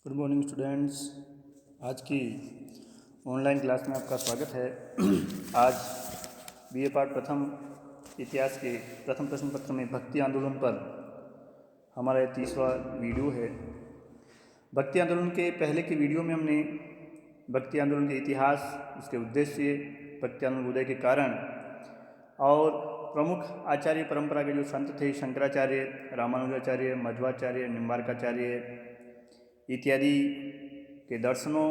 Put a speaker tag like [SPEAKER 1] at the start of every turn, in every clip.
[SPEAKER 1] Good morning students. आज की online class में आपका स्वागत है। आज बीए पार्ट प्रथम इतिहास के प्रथम प्रश्न पत्र में भक्ति आंदोलन पर हमारा यह 30वां वीडियो है। भक्ति आंदोलन के पहले के वीडियो में हमने भक्ति आंदोलन के इतिहास, उसके उद्देश्य, भक्ति आंदोलन उदय के कारण और प्रमुख आचार्य परंपरा के जो संत थे, शंकराचार्य, रामानुजाचार्य, मध्वाचार्य, निम्बार्काचार्य इत्यादि के दर्शनों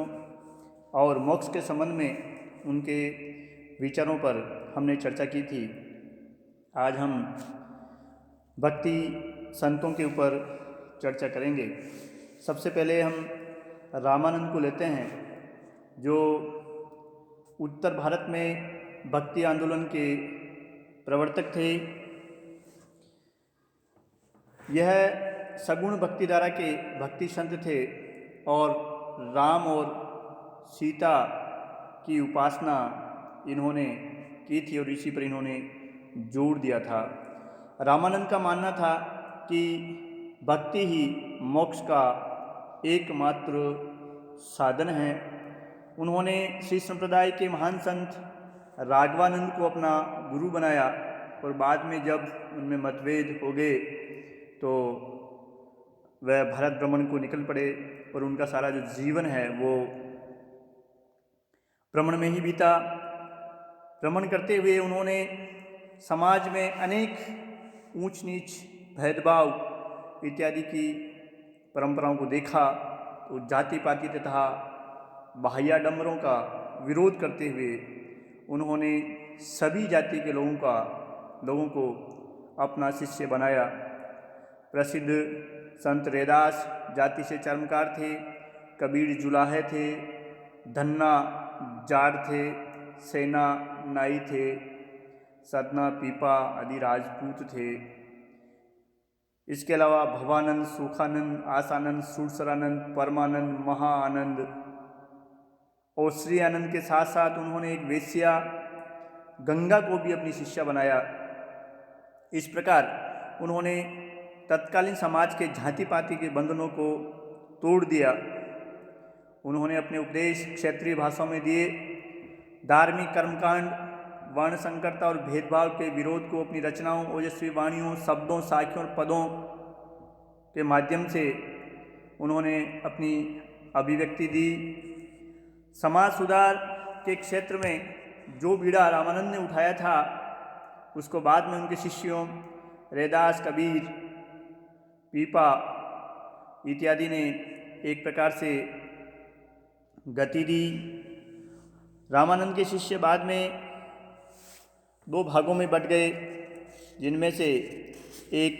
[SPEAKER 1] और मोक्ष के संबंध में उनके विचारों पर हमने चर्चा की थी। आज हम भक्ति संतों के ऊपर चर्चा करेंगे। सबसे पहले हम रामानंद को लेते हैं, जो उत्तर भारत में भक्ति आंदोलन के प्रवर्तक थे। यह सगुण भक्तिधारा के भक्ति संत थे और राम और सीता की उपासना इन्होंने की थी और इसी पर इन्होंने जोर दिया था। रामानंद का मानना था कि भक्ति ही मोक्ष का एकमात्र साधन है। उन्होंने श्री संप्रदाय के महान संत राघवानंद को अपना गुरु बनाया और बाद में जब उनमें मतभेद हो गए तो वह भारत भ्रमण को निकल पड़े और उनका सारा जो जीवन है वो भ्रमण में ही बीता। भ्रमण करते हुए उन्होंने समाज में अनेक ऊंच नीच, भेदभाव इत्यादि की परंपराओं को देखा। तो जाति पाति तथा बाह्याडंबरों का विरोध करते हुए उन्होंने सभी जाति के लोगों को अपना शिष्य बनाया। प्रसिद्ध संत रैदास जाति से चर्मकार थे, कबीर जुलाहे थे, धन्ना जाट थे, सेना नाई थे, सतना पीपा आदि राजपूत थे। इसके अलावा भवानंद, सुखानंद, आसानंद, सुरसरानंद, परमानंद, महाआनंद और श्री आनंद के साथ साथ उन्होंने एक वेश्या गंगा को भी अपनी शिष्या बनाया। इस प्रकार उन्होंने तत्कालीन समाज के जाति पाति के बंधनों को तोड़ दिया। उन्होंने अपने उपदेश क्षेत्रीय भाषाओं में दिए। धार्मिक कर्मकांड, वर्ण संकरता और भेदभाव के विरोध को अपनी रचनाओं, ओजस्वी वाणियों, शब्दों, साखियों और पदों के माध्यम से उन्होंने अपनी अभिव्यक्ति दी। समाज सुधार के क्षेत्र में जो बीड़ा रामानंद ने उठाया था उसको बाद में उनके शिष्यों रैदास, कबीर, पीपा इत्यादि ने एक प्रकार से गति दी। रामानंद के शिष्य बाद में दो भागों में बट गए, जिनमें से एक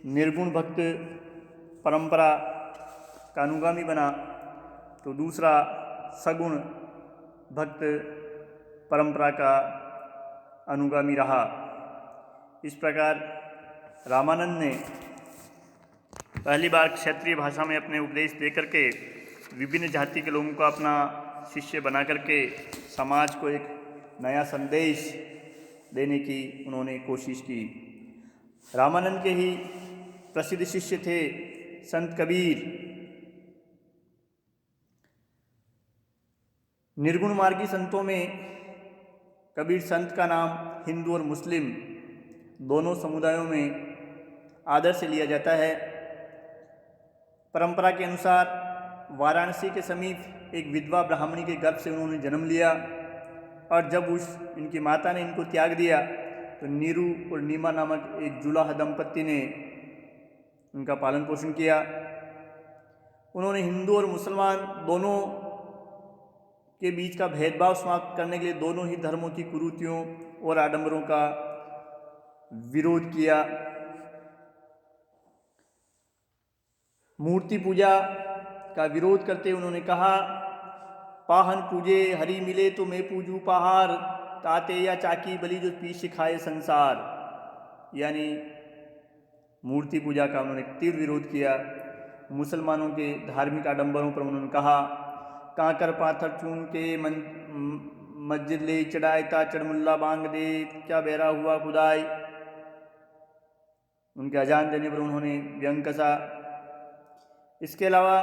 [SPEAKER 1] निर्गुण भक्त परंपरा का अनुगामी बना तो दूसरा सगुण भक्त परंपरा का अनुगामी रहा। इस प्रकार रामानंद ने पहली बार क्षेत्रीय भाषा में अपने उपदेश दे करके विभिन्न जाति के लोगों को अपना शिष्य बना करके समाज को एक नया संदेश देने की उन्होंने कोशिश की। रामानंद के ही प्रसिद्ध शिष्य थे संत कबीर। निर्गुण मार्गी संतों में कबीर संत का नाम हिंदू और मुस्लिम दोनों समुदायों में आदर से लिया जाता है। परंपरा के अनुसार वाराणसी के समीप एक विधवा ब्राह्मणी के गर्भ से उन्होंने जन्म लिया और जब इनकी माता ने इनको त्याग दिया तो नीरू और नीमा नामक एक जुलाह दंपत्ति ने उनका पालन पोषण किया। उन्होंने हिंदू और मुसलमान दोनों के बीच का भेदभाव समाप्त करने के लिए दोनों ही धर्मों की कुरीतियों और आडंबरों का विरोध किया। मूर्ति पूजा का विरोध करते उन्होंने कहा, पाहन पूजे हरि मिले तो मैं पूजू पहाड़, ताते या चाकी बलि जो पी सिखाए संसार। यानी मूर्ति पूजा का उन्होंने तीव्र विरोध किया। मुसलमानों के धार्मिक आडंबरों पर उन्होंने कहा, कांकर पाथर चून के मस्जिद ले चढ़ाए ता चढ़मुल्ला बांग दे, क्या बेरा हुआ खुदाई। उनके अजान देने पर उन्होंने व्यंग कसा। इसके अलावा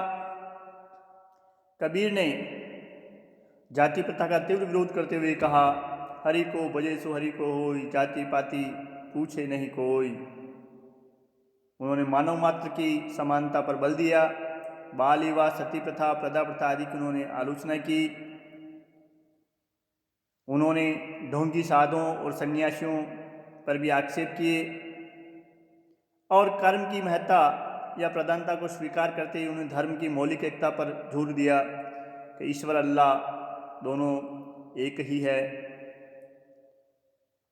[SPEAKER 1] कबीर ने जाति प्रथा का तीव्र विरोध करते हुए कहा, हरि को भजे सो हरि को होई, जाति पाति पूछे नहीं कोई। उन्होंने मानव मात्र की समानता पर बल दिया। बाल विवाह, सती प्रथा, प्रदा प्रथा आदि की उन्होंने आलोचना की। उन्होंने ढोंगी साधुओं और सन्यासियों पर भी आक्षेप किए और कर्म की महत्ता या प्रधानता को स्वीकार करते ही उन्होंने धर्म की मौलिक एकता पर जोर दिया कि ईश्वर अल्लाह दोनों एक ही है।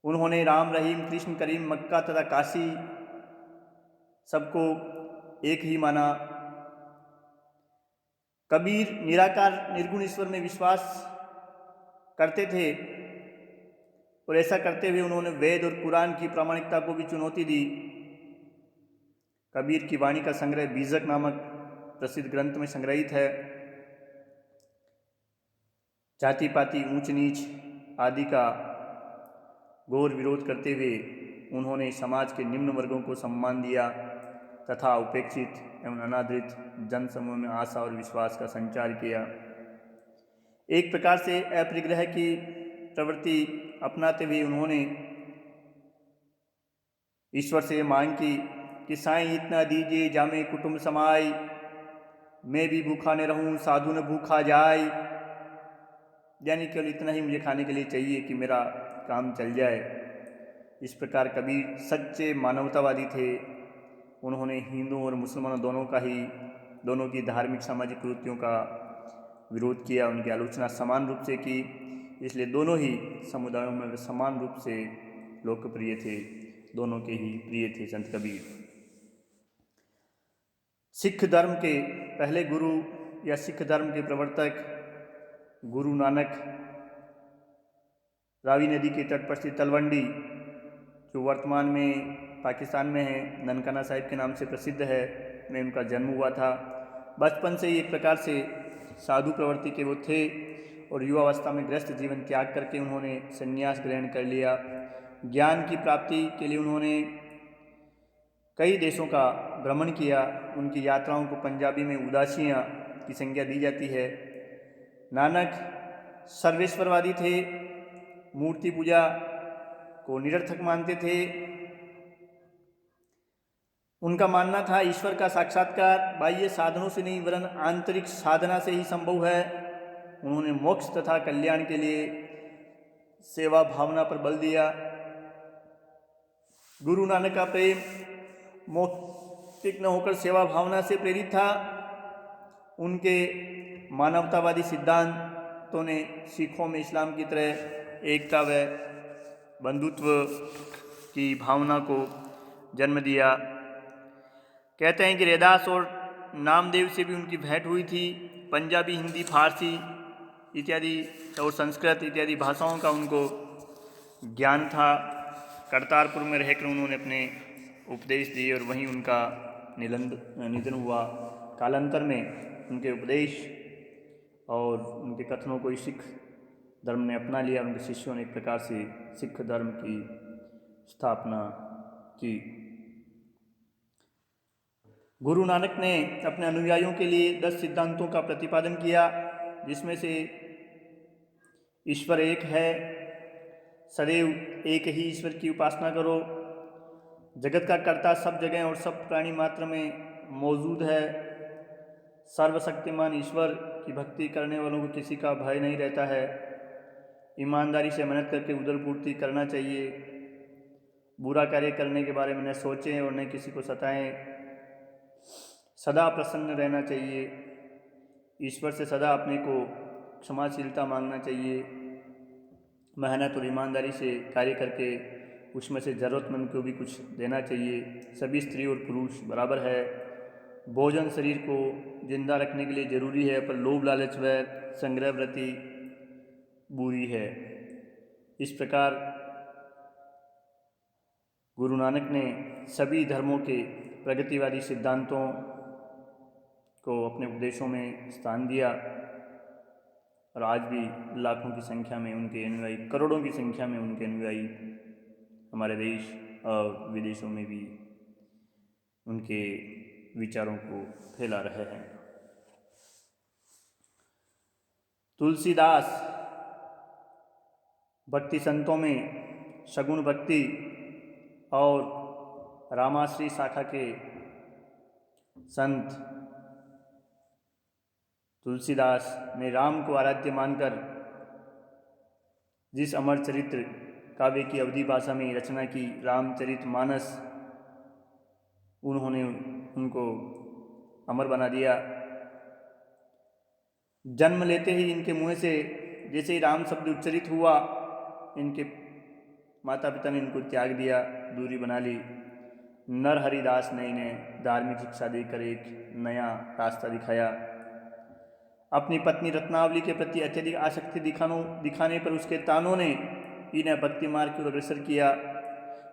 [SPEAKER 1] उन्होंने राम, रहीम, कृष्ण, करीम, मक्का तथा काशी सबको एक ही माना। कबीर निराकार निर्गुण ईश्वर में विश्वास करते थे और ऐसा करते हुए उन्होंने वेद और कुरान की प्रामाणिकता को भी चुनौती दी। कबीर की वाणी का संग्रह बीजक नामक प्रसिद्ध ग्रंथ में संग्रहित है। जाति पाति, ऊंच नीच आदि का घोर विरोध करते हुए उन्होंने समाज के निम्न वर्गों को सम्मान दिया तथा उपेक्षित एवं अनादृत जन समूह में आशा और विश्वास का संचार किया। एक प्रकार से अपरिग्रह की प्रवृत्ति अपनाते हुए उन्होंने ईश्वर से मांग की कि साईं इतना दीजिए जामे कुटुंब समाई, मैं भी भूखा न रहूं साधु न भूखा जाए। यानी केवल इतना ही मुझे खाने के लिए चाहिए कि मेरा काम चल जाए। इस प्रकार कबीर सच्चे मानवतावादी थे। उन्होंने हिंदुओं और मुसलमानों दोनों की धार्मिक सामाजिक कृत्यों का विरोध किया, उनकी आलोचना समान रूप से की। इसलिए दोनों ही समुदायों में वे समान रूप से लोकप्रिय थे, दोनों के ही प्रिय थे संत कबीर। सिख धर्म के पहले गुरु या सिख धर्म के प्रवर्तक गुरु नानक रावी नदी के तट पर स्थित तलवंडी, जो वर्तमान में पाकिस्तान में है, ननकाना साहिब के नाम से प्रसिद्ध है, में उनका जन्म हुआ था। बचपन से ही एक प्रकार से साधु प्रवृत्ति के वो थे और युवावस्था में गृहस्थ जीवन त्याग करके उन्होंने संन्यास ग्रहण कर लिया। ज्ञान की प्राप्ति के लिए उन्होंने कई देशों का भ्रमण किया। उनकी यात्राओं को पंजाबी में उदासियाँ की संज्ञा दी जाती है। नानक सर्वेश्वरवादी थे, मूर्ति पूजा को निरर्थक मानते थे। उनका मानना था ईश्वर का साक्षात्कार बाह्य साधनों से नहीं वरन आंतरिक साधना से ही संभव है। उन्होंने मोक्ष तथा कल्याण के लिए सेवा भावना पर बल दिया। गुरु नानक का प्रेम मौखिक न होकर सेवा भावना से प्रेरित था। उनके मानवतावादी सिद्धांतों ने सिखों में इस्लाम की तरह एकता व बंधुत्व की भावना को जन्म दिया। कहते हैं कि रैदास और नामदेव से भी उनकी भेंट हुई थी। पंजाबी, हिंदी, फारसी इत्यादि और संस्कृत इत्यादि भाषाओं का उनको ज्ञान था। करतारपुर में रहकर उन्होंने अपने उपदेश दिए और वहीं उनका निधन हुआ। कालांतर में उनके उपदेश और उनके कथनों को सिख धर्म ने अपना लिया। उनके शिष्यों ने एक प्रकार से सिख धर्म की स्थापना की। गुरु नानक ने अपने अनुयायियों के लिए 10 सिद्धांतों का प्रतिपादन किया, जिसमें से ईश्वर एक है, सदैव एक ही ईश्वर की उपासना करो, जगत का कर्ता सब जगह और सब प्राणी मात्र में मौजूद है, सर्वशक्तिमान ईश्वर की भक्ति करने वालों को किसी का भय नहीं रहता है, ईमानदारी से मेहनत करके उदर पूर्ति करना चाहिए, बुरा कार्य करने के बारे में न सोचें और न किसी को सताएं, सदा प्रसन्न रहना चाहिए, ईश्वर से सदा अपने को क्षमाशीलता मांगना चाहिए, मेहनत और ईमानदारी से कार्य करके उसमें से ज़रूरतमंद को भी कुछ देना चाहिए, सभी स्त्री और पुरुष बराबर है, भोजन शरीर को जिंदा रखने के लिए ज़रूरी है पर लोभ लालच व संग्रह वृत्ति बुरी है। इस प्रकार गुरु नानक ने सभी धर्मों के प्रगतिवादी सिद्धांतों को अपने उपदेशों में स्थान दिया और आज भी लाखों की संख्या में उनके अनुयायी, करोड़ों की संख्या में उनके अनुयायी हमारे देश और विदेशों में भी उनके विचारों को फैला रहे हैं। तुलसीदास भक्ति संतों में सगुण भक्ति और रामाश्री शाखा के संत तुलसीदास ने राम को आराध्य मानकर जिस अमर चरित्र काव्य की अवधी भाषा में रचना की रामचरितमानस, उन्होंने उनको अमर बना दिया। जन्म लेते ही इनके मुँह से जैसे ही राम शब्द उच्चरित हुआ, इनके माता पिता ने इनको त्याग दिया, दूरी बना ली। नरहरिदास ने इन्हें धार्मिक शिक्षा देकर एक नया रास्ता दिखाया। अपनी पत्नी रत्नावली के प्रति अत्यधिक आसक्ति दिखाने पर उसके तानों ने इन्हें भक्ति मार्ग की ओर अग्रसर किया।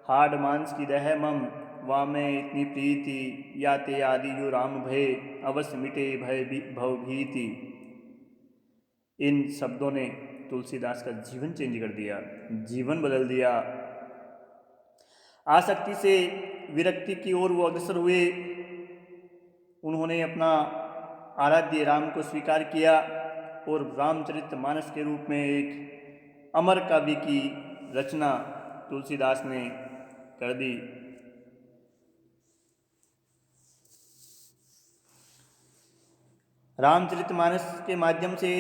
[SPEAKER 1] हाड मांस की दह मम वामे इतनी प्रीति, या ते आदि यो राम भय, अवश्य मिटे भय भव भीति। इन शब्दों ने तुलसीदास का जीवन चेंज कर दिया, जीवन बदल दिया। आसक्ति से विरक्ति की ओर वो अग्रसर हुए। उन्होंने अपना आराध्य राम को स्वीकार किया और रामचरितमानस के रूप में एक अमर काव्य की रचना तुलसीदास ने कर दी। रामचरितमानस के माध्यम से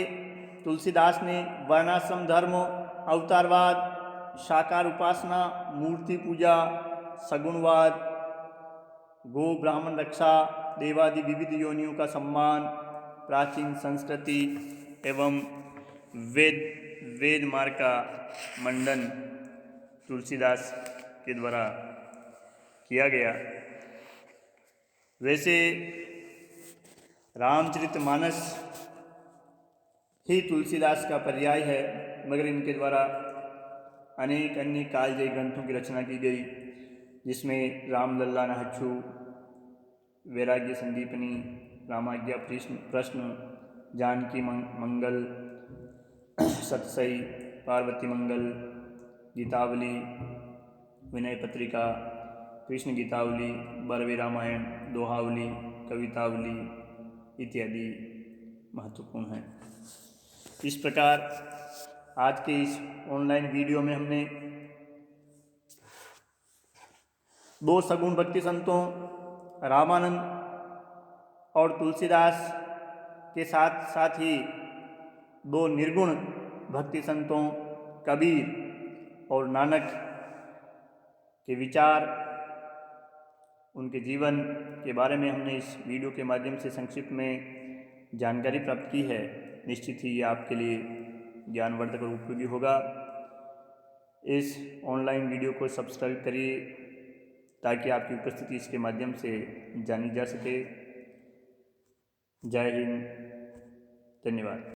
[SPEAKER 1] तुलसीदास ने वर्णाश्रम धर्म, अवतारवाद, साकार उपासना, मूर्ति पूजा, सगुणवाद, गो ब्राह्मण रक्षा, देवादि विविध योनियों का सम्मान, प्राचीन संस्कृति एवं वेद मार्ग का मंडन तुलसीदास के द्वारा किया गया। वैसे रामचरितमानस ही तुलसीदास का पर्याय है, मगर इनके द्वारा अनेक अन्य कालजयी ग्रंथों की रचना की गई, जिसमें रामलल्ला नहच्छु, वैराग्य संदीपनी, रामाज्ञा प्रश्न, जानकी मंगल, सतसई, पार्वती मंगल, गीतावली, विनय पत्रिका, कृष्ण गीतावली, बरवे रामायण, दोहावली, कवितावली इत्यादि महत्वपूर्ण हैं। इस प्रकार आज के इस ऑनलाइन वीडियो में हमने दो सगुण भक्ति संतों रामानंद और तुलसीदास के साथ साथ ही दो निर्गुण भक्ति संतों कबीर और नानक के विचार, उनके जीवन के बारे में हमने इस वीडियो के माध्यम से संक्षिप्त में जानकारी प्राप्त की है। निश्चित ही ये आपके लिए ज्ञानवर्धक और उपयोगी होगा। इस ऑनलाइन वीडियो को सब्सक्राइब करिए ताकि आपकी उपस्थिति इसके माध्यम से जानी जा सके। जय हिंद, धन्यवाद।